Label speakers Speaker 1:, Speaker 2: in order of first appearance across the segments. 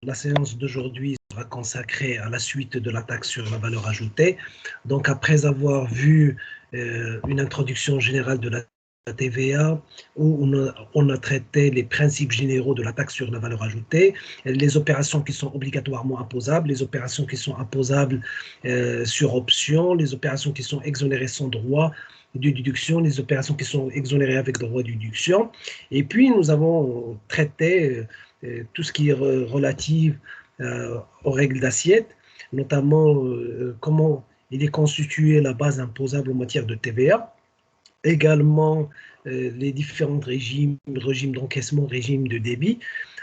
Speaker 1: La séance d'aujourd'hui sera consacrée à la suite de la taxe sur la valeur ajoutée. Donc, après avoir vu une introduction générale de la TVA, où on a traité les principes généraux de la taxe sur la valeur ajoutée, les opérations qui sont obligatoirement imposables, les opérations qui sont imposables sur option, les opérations qui sont exonérées sans droit de déduction, les opérations qui sont exonérées avec droit de déduction. Et puis, nous avons traité tout ce qui est relatif aux règles d'assiette, notamment comment il est constitué la base imposable en matière de TVA, également les différents régimes d'encaissement, régimes de débit.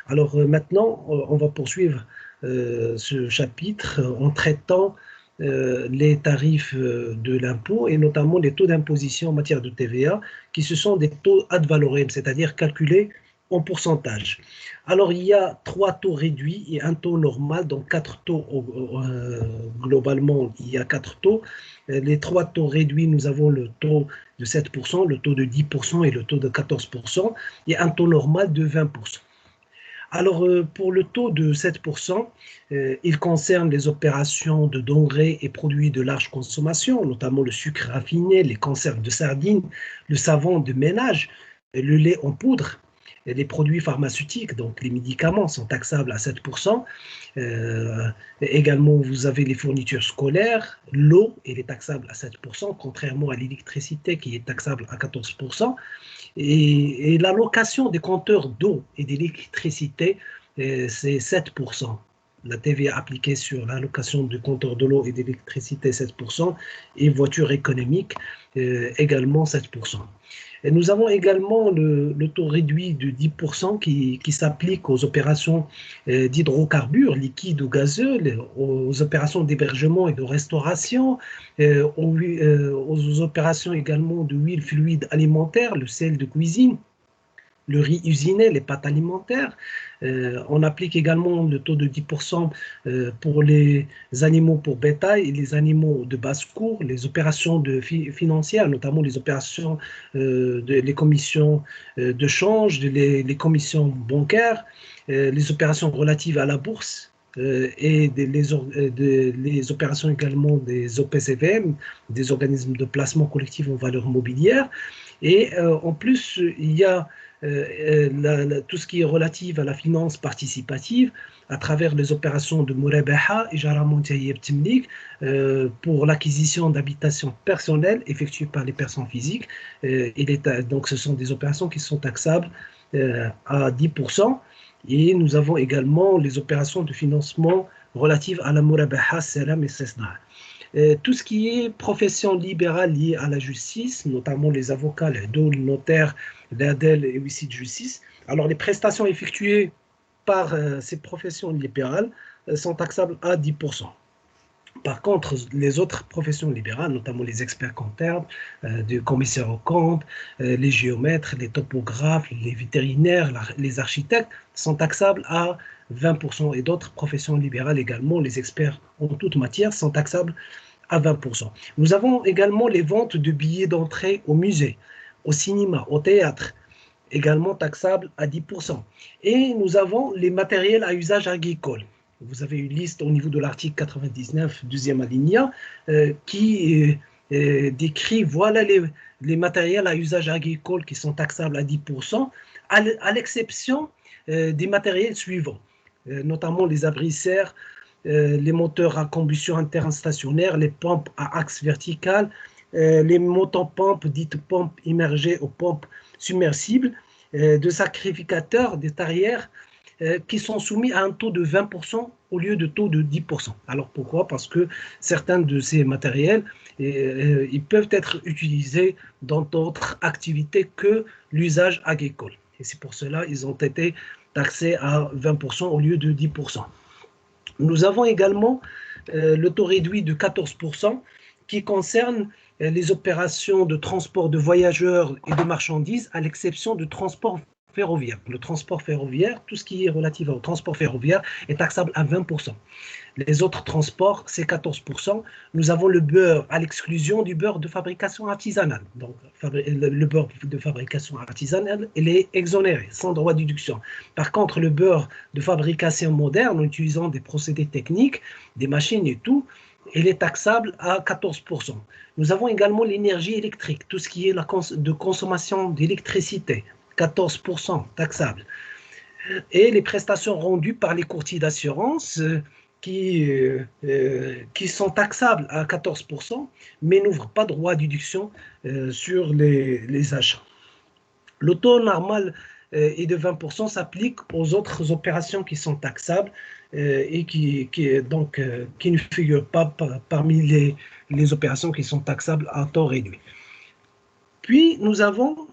Speaker 1: Alors maintenant, on va poursuivre ce chapitre en traitant les tarifs de l'impôt et notamment les taux d'imposition en matière de TVA, qui se sont des taux ad valorem, c'est-à-dire calculés en pourcentage. Alors, il y a 3 taux réduits et un taux normal, donc 4 taux globalement, il y a 4 taux. Les 3 taux réduits, nous avons le taux de 7%, le taux de 10% et le taux de 14%, et un taux normal de 20%. Alors, pour le taux de 7%, il concerne les opérations de denrées et produits de large consommation, notamment le sucre raffiné, les conserves de sardines, le savon de ménage, le lait en poudre, les produits pharmaceutiques, donc les médicaments sont taxables à 7%. Également, vous avez les fournitures scolaires, l'eau, elle est taxable à 7%, contrairement à l'électricité qui est taxable à 14%. Et la location des compteurs d'eau et d'électricité, c'est 7%. La TVA appliquée sur la location de compteurs de l'eau et d'électricité, 7%, et voitures économiques, également 7%. Et nous avons également le taux réduit de 10% qui s'applique aux opérations d'hydrocarbures liquides ou gazeux, aux opérations d'hébergement et de restauration, aux opérations également de huile fluide alimentaire, le sel de cuisine, le riz usiné, les pâtes alimentaires. On applique également le taux de 10% pour les animaux pour bétail et les animaux de basse-cour, les opérations financières, notamment les opérations, les commissions de change, les commissions bancaires, les opérations relatives à la bourse, et les opérations également des OPCVM, des organismes de placement collectif en valeur mobilière. Et en plus, il y a tout ce qui est relatif à la finance participative à travers les opérations de Murabaha et Jaramontayeb Timlik pour l'acquisition d'habitations personnelles effectuées par les personnes physiques. Donc, ce sont des opérations qui sont taxables à 10%. Et nous avons également les opérations de financement relatives à la Murabaha, Salam et Sesna. Tout ce qui est profession libérale liée à la justice, notamment les avocats, les notaires, l'ADEL et huissiers de justice. Alors, les prestations effectuées par ces professions libérales sont taxables à 10%. Par contre, les autres professions libérales, notamment les experts comptables, des commissaires aux comptes, les géomètres, les topographes, les vétérinaires, les architectes, sont taxables à 20%. Et d'autres professions libérales également, les experts en toute matière, sont taxables à 20%. Nous avons également les ventes de billets d'entrée au musée, au cinéma, au théâtre, également taxables à 10%. Et nous avons les matériels à usage agricole. Vous avez une liste au niveau de l'article 99, deuxième alinéa, qui décrit, voilà les matériels à usage agricole qui sont taxables à 10%, à l'exception des matériels suivants, notamment les abris-serres, les moteurs à combustion interne stationnaire, les pompes à axe vertical, les motopompes dites pompes immergées aux pompes submersibles, de sacrificateurs, des tarières, qui sont soumis à un taux de 20% au lieu de taux de 10%. Alors pourquoi? Parce que certains de ces matériels, ils peuvent être utilisés dans d'autres activités que l'usage agricole. Et c'est pour cela qu'ils ont été taxés à 20% au lieu de 10%. Nous avons également le taux réduit de 14% qui concerne les opérations de transport de voyageurs et de marchandises, à l'exception de transport ferroviaire. Le transport ferroviaire, tout ce qui est relatif au transport ferroviaire est taxable à 20%. Les autres transports, c'est 14%. Nous avons le beurre à l'exclusion du beurre de fabrication artisanale. Donc, le beurre de fabrication artisanale, il est exonéré, sans droit de déduction. Par contre, le beurre de fabrication moderne, en utilisant des procédés techniques, des machines et tout, il est taxable à 14%. Nous avons également l'énergie électrique, tout ce qui est de consommation d'électricité, 14% taxable. Et les prestations rendues par les courtiers d'assurance, qui sont taxables à 14%, mais n'ouvrent pas droit à déduction sur les achats. Le taux normal est de 20%, s'applique aux autres opérations qui sont taxables et qui ne figurent pas parmi les opérations qui sont taxables à taux réduit. Puis, nous avons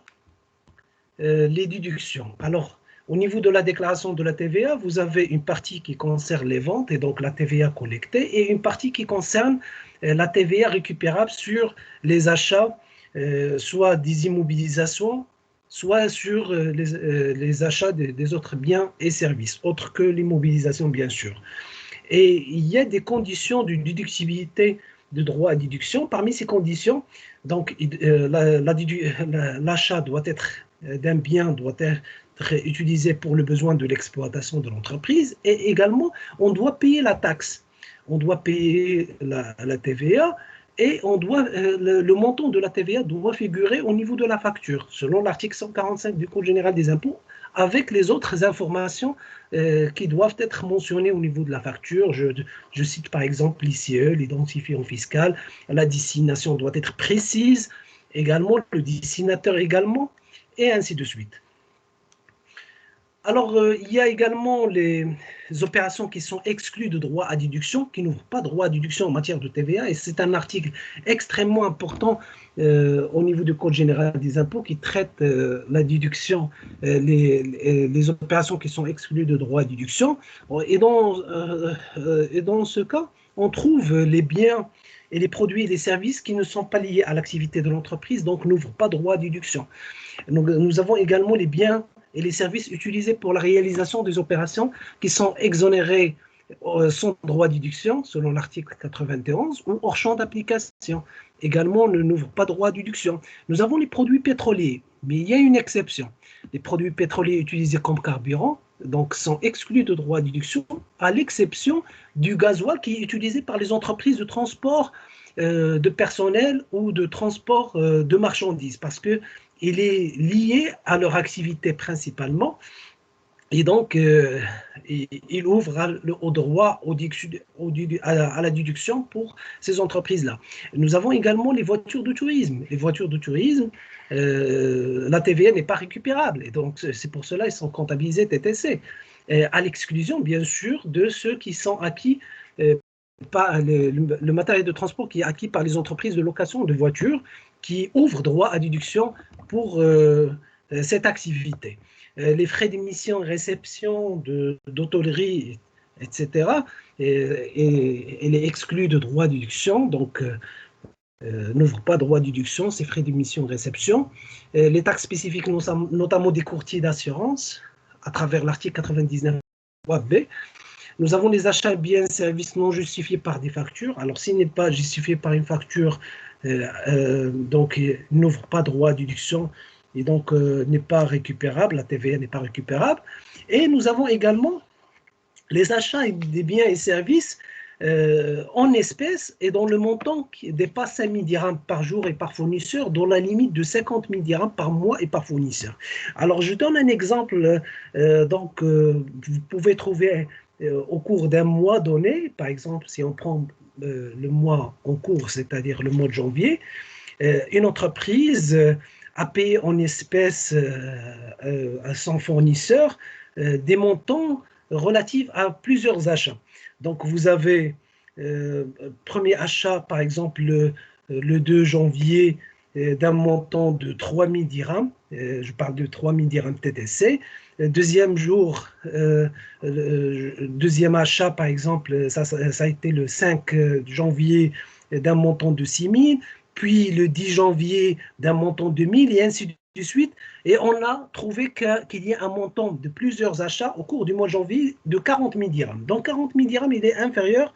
Speaker 1: les déductions. Alors, au niveau de la déclaration de la TVA, vous avez une partie qui concerne les ventes et donc la TVA collectée et une partie qui concerne la TVA récupérable sur les achats, soit des immobilisations, soit sur les achats des autres biens et services, autres que l'immobilisation bien sûr. Et il y a des conditions de déductibilité de droit à déduction. Parmi ces conditions, donc l'achat doit être d'un bien doit être utilisé pour le besoin de l'exploitation de l'entreprise et également on doit payer la taxe, on doit payer la TVA et le montant de la TVA doit figurer au niveau de la facture selon l'article 145 du Code général des impôts avec les autres informations qui doivent être mentionnées au niveau de la facture. Je cite par exemple l'ICE, l'identifiant fiscal, la destination doit être précise, également le destinataire également, et ainsi de suite. Alors, il y a également les opérations qui sont exclues de droit à déduction, qui n'ouvrent pas droit à déduction en matière de TVA, et c'est un article extrêmement important au niveau du Code général des impôts qui traite la déduction, les opérations qui sont exclues de droit à déduction. Et dans ce cas, on trouve les biens et les produits et les services qui ne sont pas liés à l'activité de l'entreprise, donc n'ouvrent pas droit à déduction. Donc, nous avons également les biens et les services utilisés pour la réalisation des opérations qui sont exonérés sans droit de déduction, selon l'article 91, ou hors champ d'application. Également, ne n'ouvrent pas droit de déduction. Nous avons les produits pétroliers, mais il y a une exception. Les produits pétroliers utilisés comme carburant donc, sont exclus de droit de déduction, à l'exception du gasoil qui est utilisé par les entreprises de transport de personnel ou de transport de marchandises, parce qu'il est lié à leur activité principalement, et donc il ouvre au droit à la déduction pour ces entreprises-là. Nous avons également les voitures de tourisme. Les voitures de tourisme, la TVA n'est pas récupérable, et donc c'est pour cela qu'ils sont comptabilisés TTC, à l'exclusion bien sûr de ceux qui sont acquis par le matériel de transport qui est acquis par les entreprises de location de voitures qui ouvrent droit à déduction pour cette activité. Les frais d'émission, réception d'hôtellerie, etc., et est exclu de droit à déduction, donc n'ouvre pas droit de déduction, ces frais d'émission, réception. Les taxes spécifiques, notamment des courtiers d'assurance, à travers l'article 99 B. Nous avons les achats biens et services non justifiés par des factures. Alors, s'il n'est pas justifié par une facture, donc il n'ouvre pas droit à déduction et donc n'est pas récupérable, la TVA n'est pas récupérable. Et nous avons également les achats des biens et services en espèces et dont le montant qui dépasse 5 000 dirhams par jour et par fournisseur, dans la limite de 50 000 dirhams par mois et par fournisseur. Alors, je donne un exemple. Vous pouvez trouver au cours d'un mois donné, par exemple, si on prend le mois en cours, c'est-à-dire le mois de janvier, une entreprise a payé en espèces à son fournisseur des montants relatifs à plusieurs achats. Donc, vous avez premier achat, par exemple, le 2 janvier, d'un montant de 3 000 dirhams, je parle de 3 000 dirhams TTC. Deuxième jour, deuxième achat, par exemple, ça a été le 5 janvier d'un montant de 6 000, puis le 10 janvier d'un montant de 1 000, et ainsi de suite, et on a trouvé qu'il y a un montant de plusieurs achats au cours du mois de janvier de 40 000 dirhams. Donc 40 000 dirhams, il est inférieur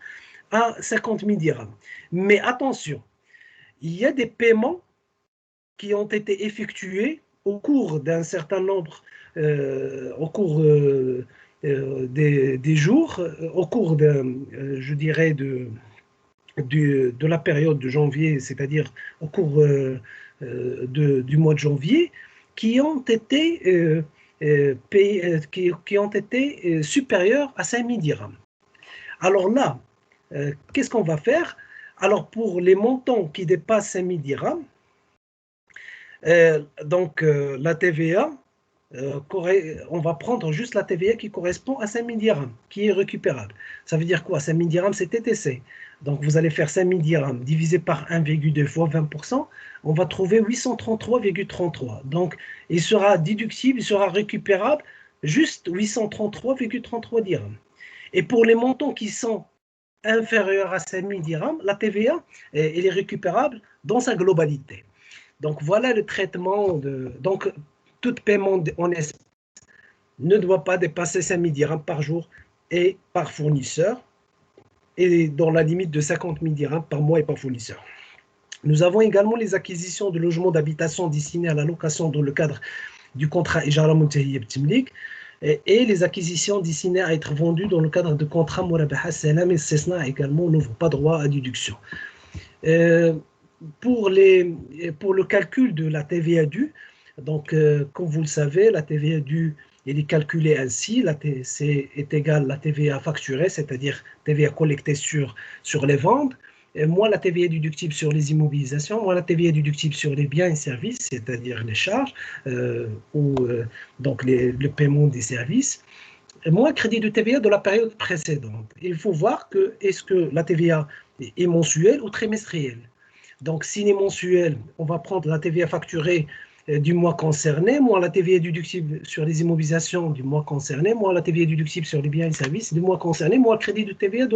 Speaker 1: à 50 000 dirhams. Mais attention, il y a des paiements qui ont été effectués au cours d'un certain nombre, au cours des jours, au cours je dirais, de la période de janvier, c'est-à-dire au cours du mois de janvier, qui ont été, qui ont été supérieurs à 5 000 dirhams. Alors là, qu'est-ce qu'on va faire? Alors pour les montants qui dépassent 5 000 dirhams, donc la TVA, on va prendre juste la TVA qui correspond à 5 000 dirhams, qui est récupérable. Ça veut dire quoi? 5 000 dirhams, c'est TTC. Donc vous allez faire 5 000 dirhams divisé par 1,2 fois 20%, on va trouver 833,33. Donc il sera déductible, il sera récupérable juste 833,33 dirhams. Et pour les montants qui sont inférieurs à 5 000 dirhams, la TVA, elle est récupérable dans sa globalité. Donc voilà le traitement de... Donc tout paiement en espèces ne doit pas dépasser 5 000 dirhams par jour et par fournisseur, et dans la limite de 50 000 dirhams par mois et par fournisseur. Nous avons également les acquisitions de logements d'habitation destinés à la location dans le cadre du contrat Ijara Muntahiyya B'Timlik et les acquisitions destinées à être vendues dans le cadre de contrat Murabaha Salam et Cessna également n'ouvrent pas droit à déduction. Pour le calcul de la TVA due, donc comme vous le savez, la TVA due elle est calculée ainsi, la TC est égale à la TVA facturée, c'est-à-dire TVA collectée sur les ventes, et moins la TVA déductible sur les immobilisations, moins la TVA déductible sur les biens et services, c'est-à-dire les charges, donc le paiement des services, et moins crédit de TVA de la période précédente. Il faut voir que est-ce que la TVA est mensuelle ou trimestrielle. Donc, s'il est mensuel, on va prendre la TVA facturée du mois concerné, moins la TVA déductible sur les immobilisations du mois concerné, moins la TVA déductible sur les biens et services du mois concerné, moins le crédit de TVA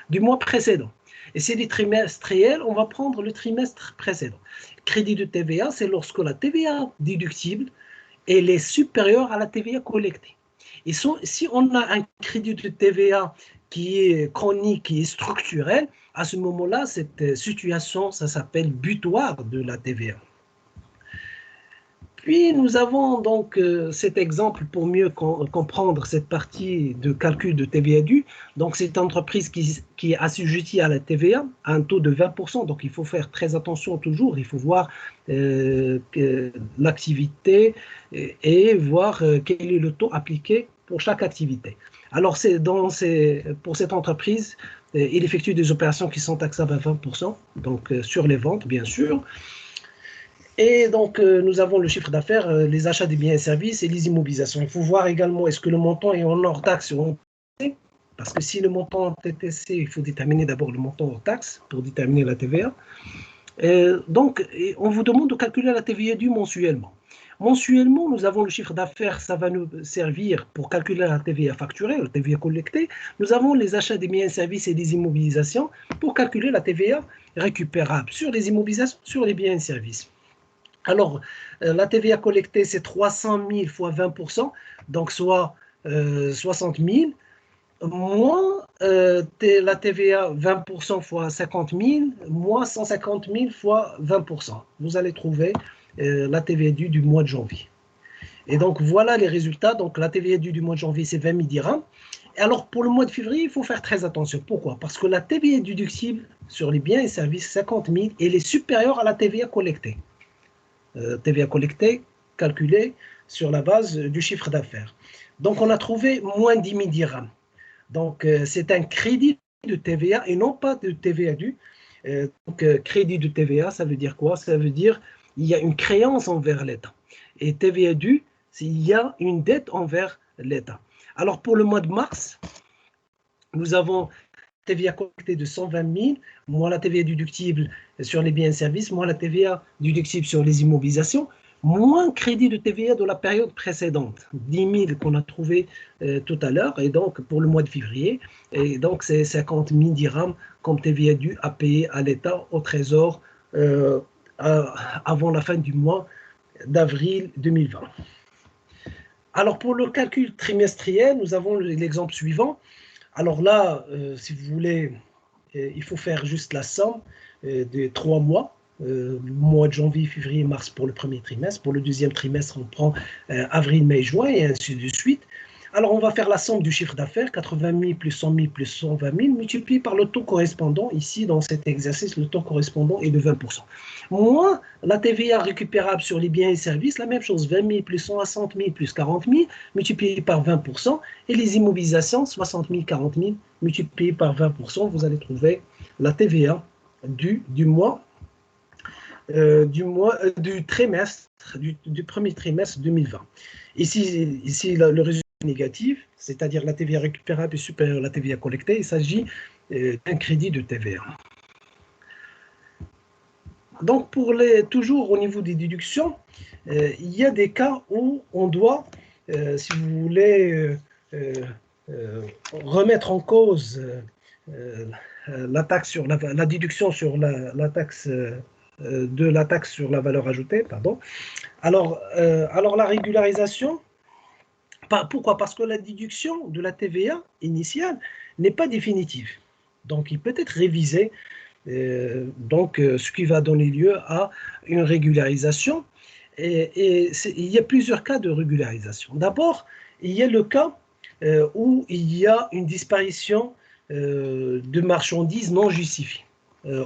Speaker 1: du mois précédent. Et si c'est trimestriel, on va prendre le trimestre précédent. Crédit de TVA, c'est lorsque la TVA déductible elle est supérieure à la TVA collectée. Et si on a un crédit de TVA qui est chronique, qui est structurel, à ce moment-là, cette situation, ça s'appelle butoir de la TVA. Puis, nous avons donc cet exemple pour mieux comprendre cette partie de calcul de TVA due. Donc, c'est une entreprise qui est assujettie à la TVA à un taux de 20%. Donc, il faut faire très attention toujours. Il faut voir l'activité et voir quel est le taux appliqué pour chaque activité. Alors, pour cette entreprise, il effectue des opérations qui sont taxables à 20%, donc sur les ventes, bien sûr. Et donc, nous avons le chiffre d'affaires, les achats des biens et services et les immobilisations. Il faut voir également est-ce que le montant est en hors taxe ou en TTC, parce que si le montant en TTC, il faut déterminer d'abord le montant hors taxe pour déterminer la TVA. Donc, on vous demande de calculer la TVA due mensuellement. Mensuellement, nous avons le chiffre d'affaires, ça va nous servir pour calculer la TVA facturée, la TVA collectée. Nous avons les achats des biens et services et des immobilisations pour calculer la TVA récupérable sur les immobilisations, sur les biens et services. Alors, la TVA collectée, c'est 300 000 fois 20%, donc soit 60 000, moins la TVA 20% fois 50 000, moins 150 000 fois 20%. Vous allez trouver la TVA due du mois de janvier. Et donc, voilà les résultats. Donc, la TVA due du mois de janvier, c'est 20 000 dirhams. Et alors, pour le mois de février, il faut faire très attention. Pourquoi? Parce que la TVA déductible sur les biens et services, 50 000, elle est supérieure à la TVA collectée. TVA collectée, calculée sur la base du chiffre d'affaires. Donc, on a trouvé moins 10 000 dirhams. Donc, c'est un crédit de TVA et non pas de TVA due. Donc, crédit de TVA, ça veut dire quoi? Ça veut dire qu'il y a une créance envers l'État. Et TVA due, c'est il y a une dette envers l'État. Alors, pour le mois de mars, nous avons TVA collectée de 120 000, moins la TVA déductible sur les biens et services, moins la TVA déductible sur les immobilisations, moins crédit de TVA de la période précédente, 10 000 qu'on a trouvé tout à l'heure, et donc pour le mois de février, et donc c'est 50 000 dirhams comme TVA due à payer à l'État au Trésor avant la fin du mois d'avril 2020. Alors, pour le calcul trimestriel, nous avons l'exemple suivant. Alors là, si vous voulez, il faut faire juste la somme des 3 mois, mois de janvier, février, mars pour le premier trimestre. Pour le deuxième trimestre, on prend avril, mai, juin et ainsi de suite. Alors, on va faire la somme du chiffre d'affaires, 80 000 plus 100 000 plus 120 000, multiplié par le taux correspondant. Ici, dans cet exercice, le taux correspondant est de 20%. Moins la TVA récupérable sur les biens et services, la même chose, 20 000 plus 160 000 plus 40 000, multiplié par 20%. Et les immobilisations, 60 000, 40 000, multiplié par 20%, vous allez trouver la TVA du trimestre, du premier trimestre 2020. Ici le résultat négatif, c'est-à-dire la TVA récupérable est supérieure à la TVA collectée, il s'agit d'un crédit de TVA. Donc, toujours au niveau des déductions, il y a des cas où on doit, si vous voulez, remettre en cause la taxe sur la déduction sur la taxe de la taxe sur la valeur ajoutée, pardon. Alors la régularisation, pourquoi? Parce que la déduction de la TVA initiale n'est pas définitive. Donc, il peut être révisé, ce qui va donner lieu à une régularisation. Et il y a plusieurs cas de régularisation. D'abord, il y a le cas où il y a une disparition de marchandises non justifiées.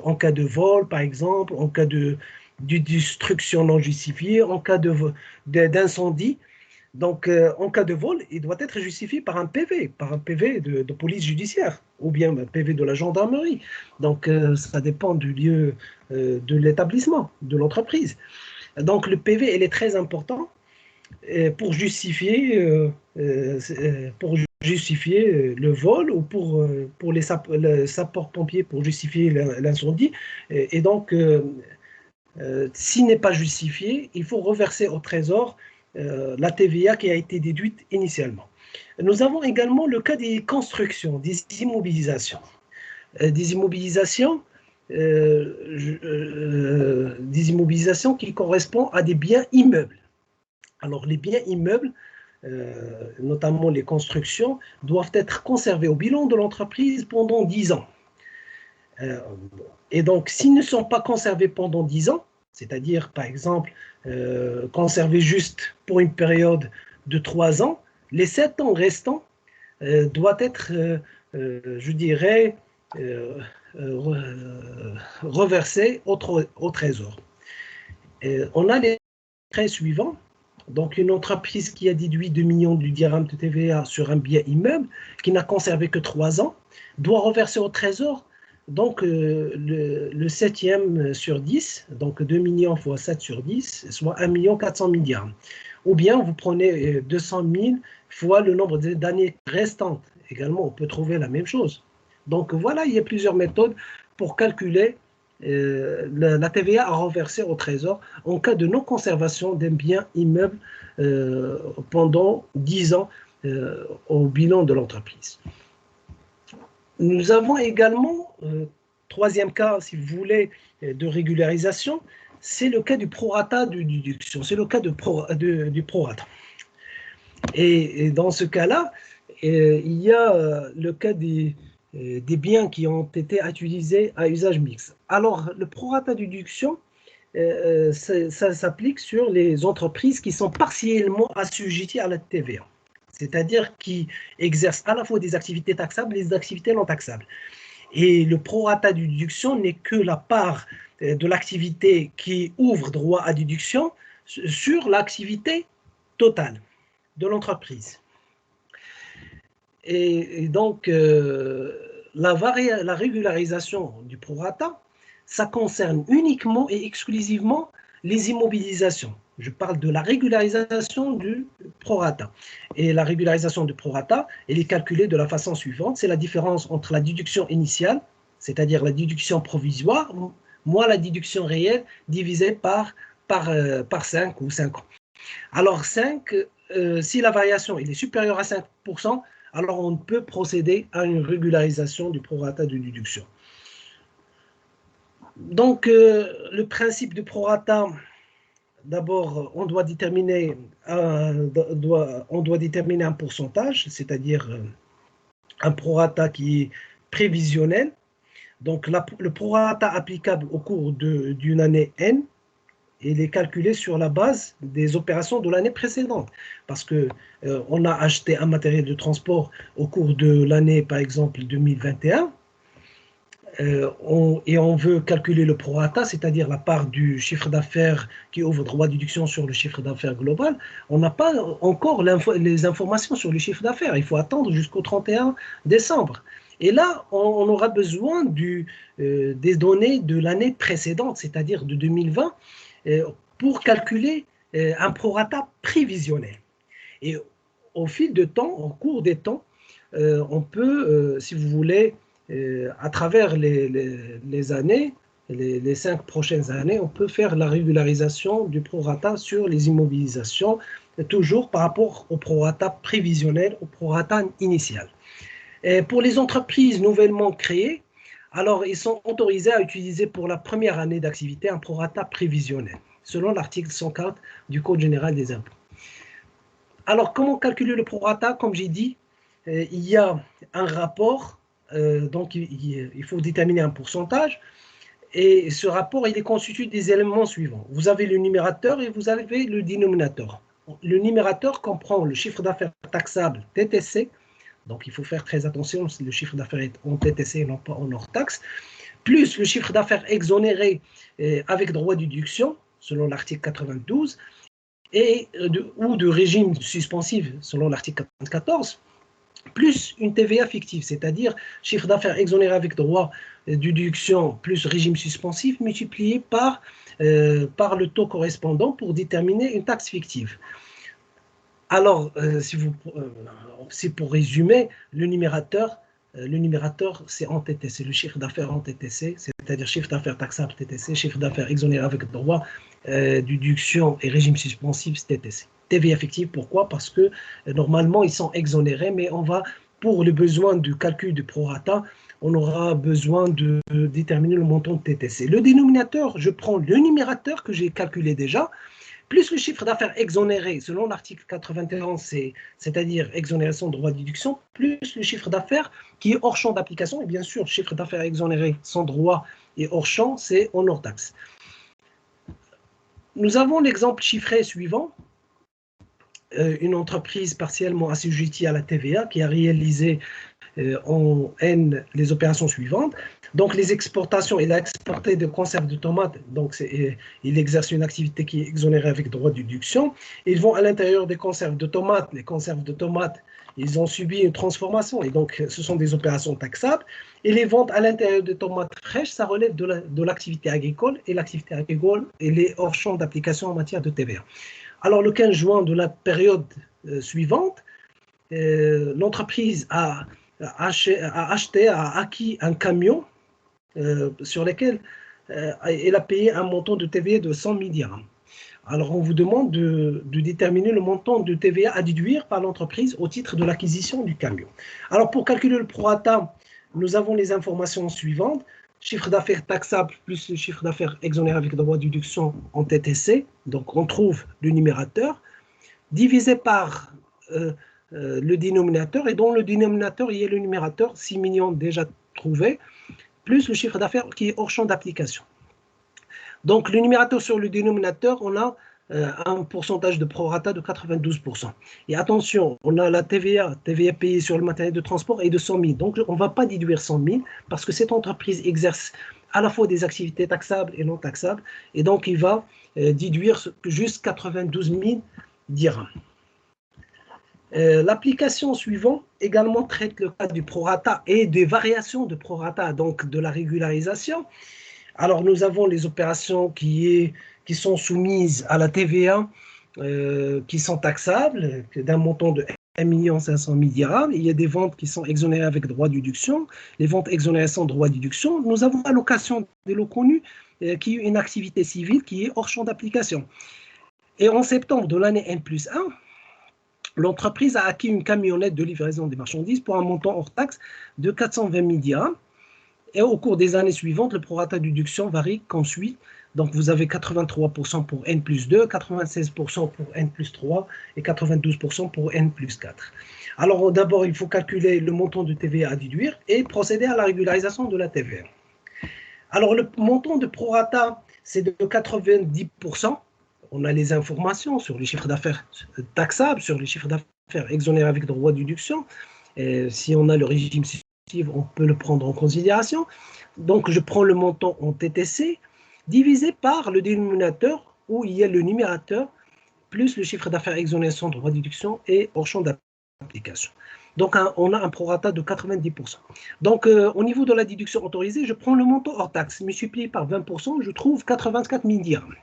Speaker 1: En cas de vol, par exemple, en cas de destruction non justifiée, en cas d'incendie. Donc, en cas de vol, il doit être justifié par un PV de police judiciaire, ou bien un PV de la gendarmerie. Donc, ça dépend du lieu de l'établissement, de l'entreprise. Donc, le PV, il est très important pour justifier le vol ou pour les sapeurs-pompiers pour justifier l'incendie. Et donc, s'il n'est pas justifié, il faut reverser au Trésor la TVA qui a été déduite initialement. Nous avons également le cas des constructions, des immobilisations. Des immobilisations qui correspondent à des biens immeubles. Alors, les biens immeubles, notamment les constructions, doivent être conservés au bilan de l'entreprise pendant 10 ans. Et donc, s'ils ne sont pas conservés pendant 10 ans, c'est-à-dire, par exemple, conservés juste pour une période de 3 ans, les 7 ans restants doivent être, je dirais, reversés au Trésor. On a les traits suivants. Donc, une entreprise qui a déduit 2 millions de dirhams de TVA sur un bien immeuble, qui n'a conservé que 3 ans, doit reverser au Trésor donc le 7e sur 10, donc 2 millions fois 7 sur 10, soit 1 400 000 dirhams. Ou bien vous prenez 200 000 fois le nombre d'années restantes. Également, on peut trouver la même chose. Donc voilà, il y a plusieurs méthodes pour calculer la TVA à renverser au Trésor en cas de non-conservation d'un bien immeuble pendant 10 ans au bilan de l'entreprise. Nous avons également, troisième cas, si vous voulez, de régularisation, c'est le cas du prorata de déduction, c'est le cas du prorata. Et dans ce cas-là, il y a le cas des biens qui ont été utilisés à usage mixte. Alors, le prorata de déduction, ça s'applique sur les entreprises qui sont partiellement assujetties à la TVA. C'est-à-dire qui exercent à la fois des activités taxables et des activités non taxables. Et le prorata de déduction n'est que la part de l'activité qui ouvre droit à déduction sur l'activité totale de l'entreprise. Et donc, la régularisation du prorata, ça concerne uniquement et exclusivement les immobilisations. Je parle de la régularisation du prorata. Et la régularisation du prorata, elle est calculée de la façon suivante. C'est la différence entre la déduction initiale, c'est-à-dire la déduction provisoire, moins la déduction réelle divisée par 5 ou 5 ans. Alors 5, si la variation est supérieure à 5%, alors on peut procéder à une régularisation du prorata de déduction. Donc, le principe du prorata, d'abord, on doit déterminer un pourcentage, c'est-à-dire un prorata qui est prévisionnel. Donc, le prorata applicable au cours d'une année N, il est calculé sur la base des opérations de l'année précédente. Parce que on a acheté un matériel de transport au cours de l'année, par exemple, 2021, et on veut calculer le prorata, c'est-à-dire la part du chiffre d'affaires qui ouvre droit de déduction sur le chiffre d'affaires global. On n'a pas encore les informations sur le chiffre d'affaires. Il faut attendre jusqu'au 31 décembre. Et là, on aura besoin des données de l'année précédente, c'est-à-dire de 2020, pour calculer un prorata prévisionnel. Et au fil du temps, au cours des temps, on peut, si vous voulez, à travers les années, les 5 prochaines années, on peut faire la régularisation du prorata sur les immobilisations, toujours par rapport au prorata prévisionnel, au prorata initial. Et pour les entreprises nouvellement créées, alors ils sont autorisés à utiliser pour la première année d'activité un prorata prévisionnel, selon l'article 104 du Code général des impôts. Alors, comment calculer le prorata? Comme j'ai dit, il y a un rapport, donc il faut déterminer un pourcentage, et ce rapport, il est constitué des éléments suivants. Vous avez le numérateur et vous avez le dénominateur. Le numérateur comprend le chiffre d'affaires taxable TTC, donc il faut faire très attention si le chiffre d'affaires est en TTC et non pas en hors taxe, plus le chiffre d'affaires exonéré avec droit de déduction, selon l'article 92, ou de régime suspensif, selon l'article 94, plus une TVA fictive, c'est-à-dire chiffre d'affaires exonéré avec droit de déduction plus régime suspensif multiplié par le taux correspondant pour déterminer une taxe fictive. Alors, c'est pour résumer, le numérateur, c'est en TTC, le chiffre d'affaires en TTC, c'est-à-dire chiffre d'affaires taxable TTC, chiffre d'affaires exonéré avec droit déduction et régime suspensif TTC. TVA effective, pourquoi? Parce que normalement, ils sont exonérés, mais pour le besoin du calcul du prorata, on aura besoin de déterminer le montant de TTC. Le dénominateur, je prends le numérateur que j'ai calculé déjà, plus le chiffre d'affaires exonéré, selon l'article 91, c'est-à-dire exonération de droit de déduction, plus le chiffre d'affaires qui est hors champ d'application, et bien sûr, le chiffre d'affaires exonéré sans droit et hors champ, c'est en hors taxe. Nous avons l'exemple chiffré suivant. Une entreprise partiellement assujettie à la TVA qui a réalisé en N les opérations suivantes. Donc, les exportations, il a exporté de conserves de tomates, donc il exerce une activité qui est exonérée avec droit de déduction. Ils vont à l'intérieur des conserves de tomates. Les conserves de tomates, ils ont subi une transformation et donc ce sont des opérations taxables. Et les ventes à l'intérieur des tomates fraîches, ça relève de l'activité agricole et l'activité agricole elle est hors champ d'application en matière de TVA. Alors, le 15 juin de la période suivante, l'entreprise a acquis un camion sur lequel elle a payé un montant de TVA de 100 000 dirhams. Alors, on vous demande de déterminer le montant de TVA à déduire par l'entreprise au titre de l'acquisition du camion. Alors, pour calculer le prorata, nous avons les informations suivantes. Chiffre d'affaires taxable plus le chiffre d'affaires exonéré avec droit de déduction en TTC. Donc, on trouve le numérateur divisé par le dénominateur. Et dans le dénominateur, il y a le numérateur, 6 millions déjà trouvés, plus le chiffre d'affaires qui est hors champ d'application. Donc, le numérateur sur le dénominateur, on a un pourcentage de prorata de 92%. Et attention, on a la TVA payée sur le matériel de transport est de 100 000. Donc, on ne va pas déduire 100 000 parce que cette entreprise exerce à la fois des activités taxables et non taxables. Et donc, il va déduire juste 92 000 dirhams. L'application suivante également traite le cas du prorata et des variations de prorata, donc de la régularisation. Alors, nous avons les opérations qui sont soumises à la TVA, qui sont taxables, d'un montant de 1 500 000 dirhams. Il y a des ventes qui sont exonérées avec droit de déduction, les ventes exonérées sans droit de déduction. Nous avons la location des locaux nus, qui est une activité civile qui est hors champ d'application. Et en septembre de l'année N+1, l'entreprise a acquis une camionnette de livraison des marchandises pour un montant hors taxe de 420 000 dirhams. Et au cours des années suivantes, le prorata de déduction varie comme suit. Donc, vous avez 83% pour N plus 2, 96% pour N plus 3 et 92% pour N plus 4. Alors, d'abord, il faut calculer le montant de TVA à déduire et procéder à la régularisation de la TVA. Alors, le montant de prorata, c'est de 90%. On a les informations sur les chiffres d'affaires taxables, sur les chiffres d'affaires exonérés avec droit de déduction. Et si on a le régime substitutif, on peut le prendre en considération. Donc, je prends le montant en TTC divisé par le dénominateur où il y a le numérateur plus le chiffre d'affaires exonéré sans droit de déduction et hors champ d'application. Donc, on a un prorata de 90%. Donc, au niveau de la déduction autorisée, je prends le montant hors taxe, multiplié par 20%, je trouve 84 000 dirhams.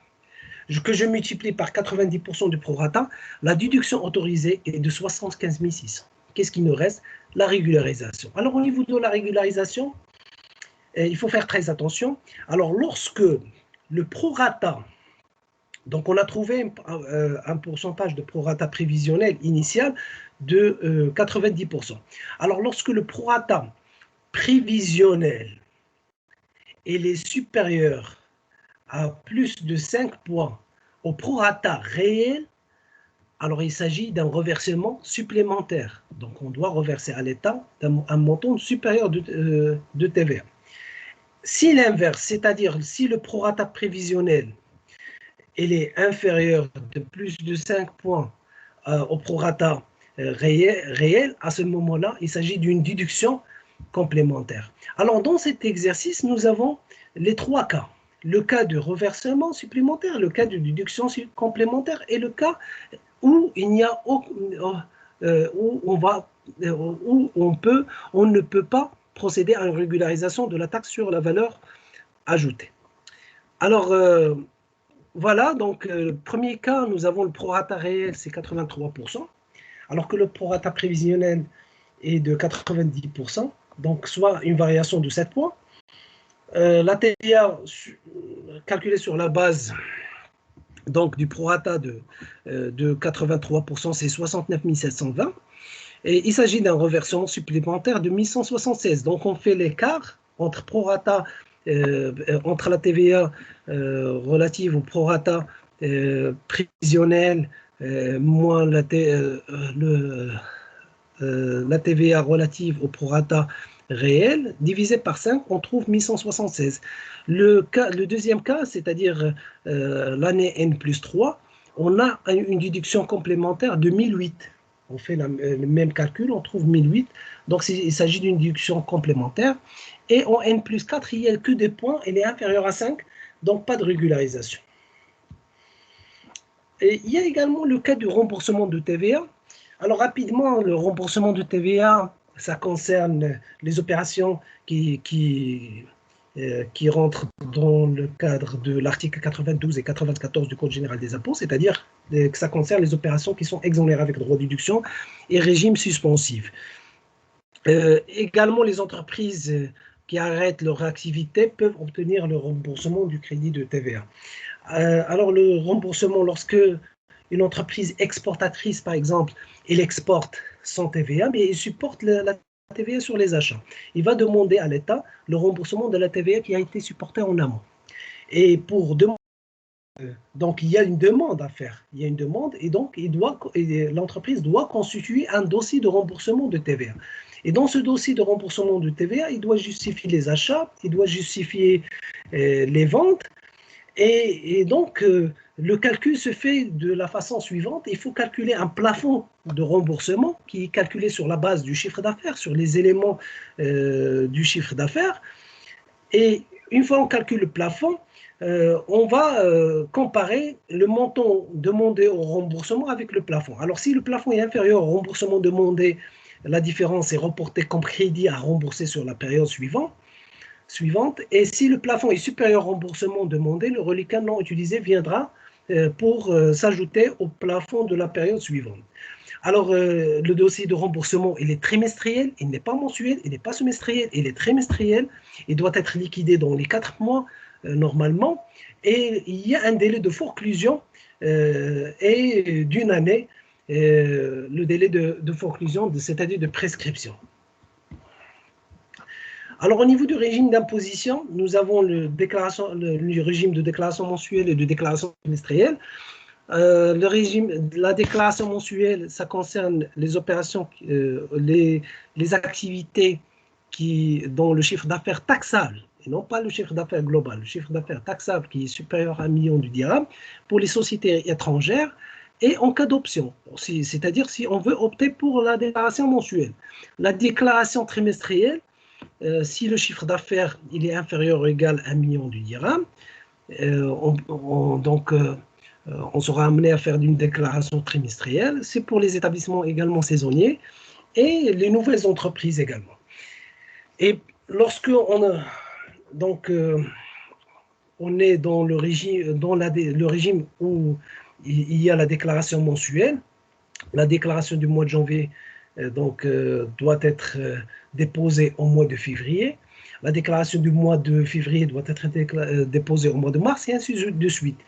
Speaker 1: Que je multiplie par 90% du prorata, la déduction autorisée est de 75 600. Qu'est-ce qui nous reste? La régularisation. Alors, au niveau de la régularisation, il faut faire très attention. Alors, lorsque le prorata, donc on a trouvé un pourcentage de prorata prévisionnel initial de 90%. Alors, lorsque le prorata prévisionnel est supérieur à plus de 5 points au prorata réel, alors il s'agit d'un reversement supplémentaire. Donc, on doit reverser à l'État un montant supérieur de TVA. Si l'inverse, c'est-à-dire si le prorata prévisionnel est inférieur de plus de 5 points au prorata réel, à ce moment-là, il s'agit d'une déduction complémentaire. Alors, dans cet exercice, nous avons les trois cas. Le cas de reversement supplémentaire, le cas de déduction complémentaire et le cas où il n'y a où on ne peut pas procéder à une régularisation de la taxe sur la valeur ajoutée. Alors, voilà, donc le premier cas, nous avons le prorata réel, c'est 83%, alors que le prorata prévisionnel est de 90%, donc soit une variation de 7 points. La TVA calculée sur la base donc, du prorata de 83%, c'est 69 720. Et il s'agit d'un reversement supplémentaire de 1176. Donc, on fait l'écart entre prorata, entre la TVA relative au prorata prévisionnel moins la TVA relative au prorata réel, divisé par 5, on trouve 1176. Le deuxième cas, c'est-à-dire l'année N plus 3, on a une déduction complémentaire de 1008. On fait le même calcul, on trouve 1008. Donc, il s'agit d'une déduction complémentaire. Et en N plus 4, il n'y a que des points, elle est inférieure à 5, donc pas de régularisation. Et il y a également le cas du remboursement de TVA. Alors, rapidement, le remboursement de TVA, ça concerne les opérations qui rentrent dans le cadre de l'article 92 et 94 du Code général des impôts, c'est-à-dire que ça concerne les opérations qui sont exonérées avec droit de déduction et régime suspensif. Également, les entreprises qui arrêtent leur activité peuvent obtenir le remboursement du crédit de TVA. Alors, le remboursement, lorsque une entreprise exportatrice, par exemple, elle exporte sans TVA, mais elle supporte la TVA sur les achats. Il va demander à l'État le remboursement de la TVA qui a été supportée en amont. Et pour demander, donc il y a une demande à faire. Il y a une demande et donc l'entreprise doit constituer un dossier de remboursement de TVA. Et dans ce dossier de remboursement de TVA, il doit justifier les achats, il doit justifier les ventes. Et donc, le calcul se fait de la façon suivante. Il faut calculer un plafond de remboursement qui est calculé sur la base du chiffre d'affaires, sur les éléments du chiffre d'affaires. Et une fois qu'on calcule le plafond, on va comparer le montant demandé au remboursement avec le plafond. Alors, si le plafond est inférieur au remboursement demandé, la différence est reportée comme crédit à rembourser sur la période suivante. Et si le plafond est supérieur au remboursement demandé, le reliquat non utilisé viendra pour s'ajouter au plafond de la période suivante. Alors, le dossier de remboursement, il est trimestriel, il n'est pas mensuel, il n'est pas semestriel, il est trimestriel. Il doit être liquidé dans les 4 mois normalement. Et il y a un délai de forclusion et d'une année, le délai de forclusion, c'est-à-dire de prescription. Alors, au niveau du régime d'imposition, nous avons le régime de déclaration mensuelle et de déclaration trimestrielle. La déclaration mensuelle, ça concerne les opérations, les activités dont le chiffre d'affaires taxable, et non pas le chiffre d'affaires global, le chiffre d'affaires taxable qui est supérieur à 1 million de dirhams pour les sociétés étrangères et en cas d'option, c'est-à-dire si on veut opter pour la déclaration mensuelle. La déclaration trimestrielle, si le chiffre d'affaires il est inférieur ou égal à 1 million de dirhams, on sera amené à faire une déclaration trimestrielle. C'est pour les établissements également saisonniers et les nouvelles entreprises également. Et lorsque on est dans le régime où il y a la déclaration mensuelle, la déclaration du mois de janvier doit être déposée au mois de février. La déclaration du mois de février doit être déposée au mois de mars et ainsi de suite.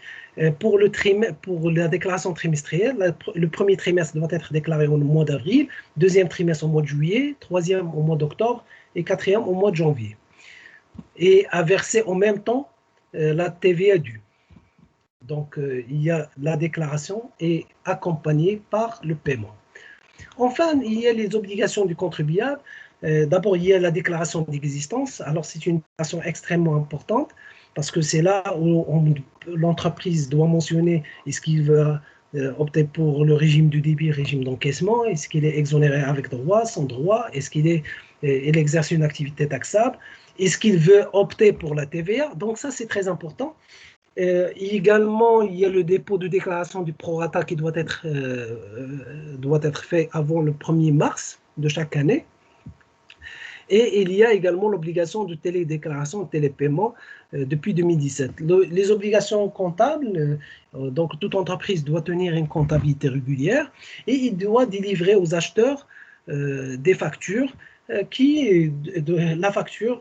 Speaker 1: Pour la déclaration trimestrielle, le premier trimestre doit être déclaré au mois d'avril, deuxième trimestre au mois de juillet, troisième au mois d'octobre et quatrième au mois de janvier. Et à verser en même temps la TVA due. Donc, il y a la déclaration est accompagnée par le paiement. Enfin, il y a les obligations du contribuable. D'abord, il y a la déclaration d'existence. Alors, c'est une déclaration extrêmement importante parce que c'est là où l'entreprise doit mentionner est-ce qu'il veut opter pour le régime du débit, régime d'encaissement, est-ce qu'il est exonéré avec droit, sans droit, est-ce qu'il exerce une activité taxable, est-ce qu'il veut opter pour la TVA. Donc, ça, c'est très important. Également, il y a le dépôt de déclaration du prorata qui doit être fait avant le 1er mars de chaque année. Et il y a également l'obligation de télédéclaration et télépaiement depuis 2017. Les obligations comptables, donc toute entreprise doit tenir une comptabilité régulière et il doit délivrer aux acheteurs des factures la facture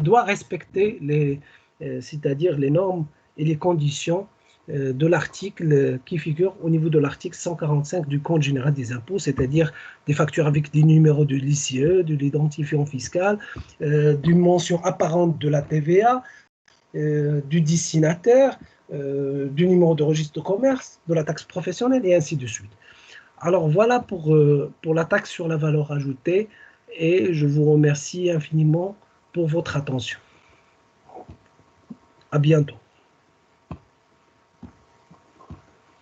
Speaker 1: doit respecter c'est-à-dire les normes et les conditions de l'article qui figure au niveau de l'article 145 du Code général des impôts, c'est-à-dire des factures avec des numéros de l'ICE, de l'identifiant fiscal, d'une mention apparente de la TVA, du destinataire, du numéro de registre de commerce, de la taxe professionnelle et ainsi de suite. Alors voilà pour la taxe sur la valeur ajoutée et je vous remercie infiniment pour votre attention. À bientôt.